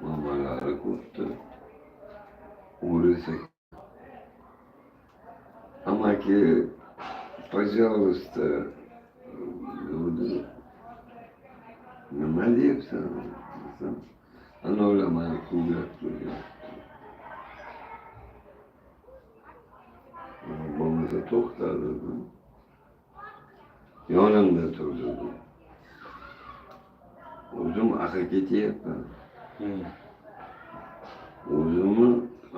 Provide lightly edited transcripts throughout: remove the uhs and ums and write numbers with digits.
mamalari ko'pdi. O'lsak. Amaki, пожалуйста, nima deyapsan? Ana ular meni quvlab turyapti. Bo'lmasa to'xta dedim. Yonimda tur dedim. O'zim aql ketyapman. O'zimni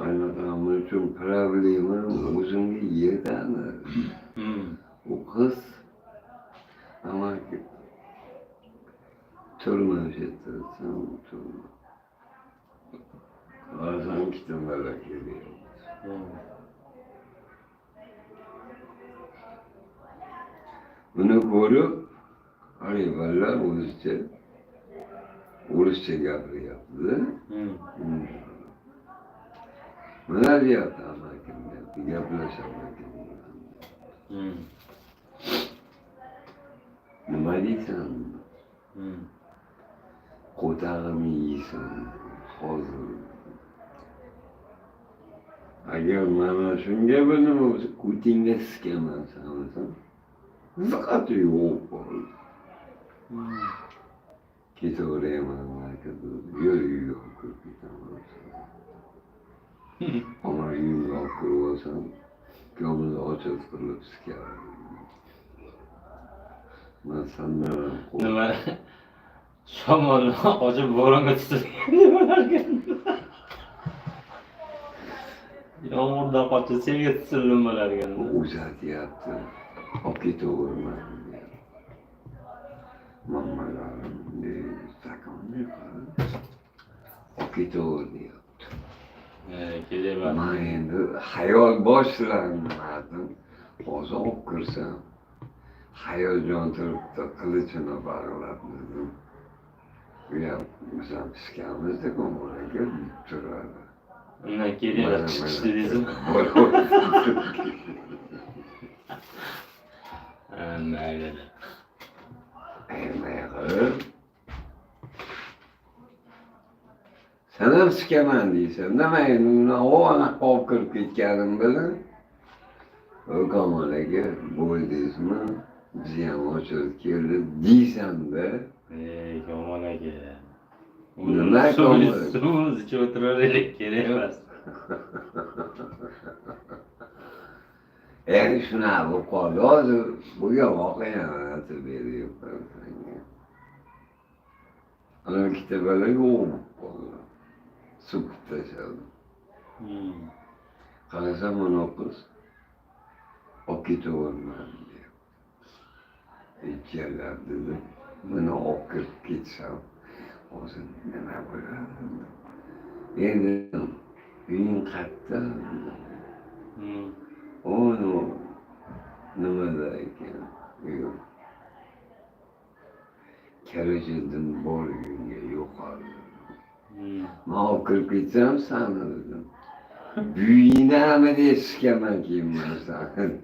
aynaqa uchun problema o'zimga yetadi. U qiz amaki turma o'sha yerda, turma. Qarasam ikkita bola kelyapti. Buni ko'rib, halifalar o'rischa gapiryapti. Nima deyapti amakim deyapti, gaplashaman. Nima deysan? Qo'tag'imni yeysan hozir. Agar mana shunga buni ko'tingga sikaman sanasan. Faqat yo'q bo'ldi. Ketaverayman markazda. Yo'q kirib ketaman. Ama uyimga olib kirib olsam, ko'ngli ochib qilib sikar. Men sandan nima shamolni ochib bo'ronga tushirgan nimalargan. Yomg'irda qochib senga tushirdim bo'larkan. Uzatyapti. Olib ketaverman. Mamalarim sakonni qilib olib ketaver deyapti. Kelaman. Men endi hayol boshladim. Hozir olib kirsam, hayajon turibdi, qilichini bag'lab dedim. Uyam bizam pishkamizda ko'ngilga turadi. Undan keyin chiqishdi dedim. Mayli. Sen ham sikaman deysan. Nima endi o'g'ana olib kirib ketganim bilan Kamolaga bo'ldingizmi? Bizi ham ochilib keldi deysan-da. Kamol aka. Nima Kamol? Suvimiz ichib o'tiraveraylik, kerak emas. Endi shunaqa bo'lib qoldi. Hozir bu voqeani aytib beryapman senga. Ana ikkita bola yo'q bo'lib qoldi. So'kib tashladim. Qarasam mana qiz olib ketaverman deyapti. Ikkalab dedim. Buni olib kirib ketsam, hozir nima bo'ladi? Endi uying qayerda? Onu nimada ekan? Yo'q. Kelajakdan bor uyingga yo'qoldi. Men olib kirib ketsam sani dedim. Buyinami deyishgaman keyin men sani.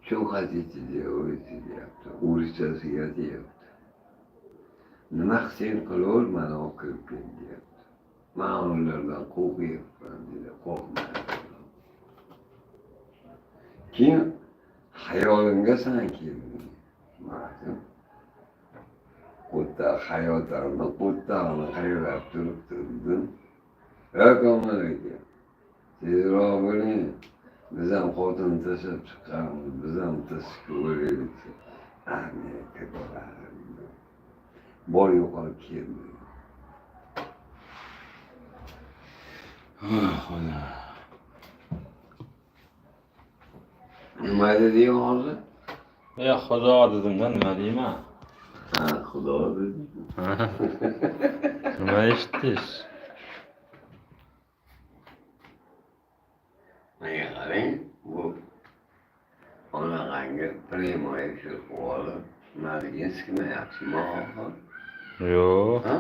Çok hadisi deyapti. O'rischasiga deyapti. Nima qilsang qilaver, meni olib kirib kel deyapti. Men ulardan qo'rqyapman dedi. Qo'rqma. Keyin hayolimga san kelding. Qo'tta hayotimni qo'ttani qayrab turibdi dedim. Kamol aka, tezroq bo'ling. Biz ham xotin tashlab chiqqanmiz, biz ham tashishga o'raylik. Amerika bo'larim. Bor yo'qolib keldi. Xudo. Nima deding hozir? Xudo dedim-da, nima deyman? Ha, xudo dedim. Nima eshitdingiz? Menga qarang, bu onaqangi primoy shu qilib olib, nariga sikimayapsizmi oxir? Yo'q. Ha?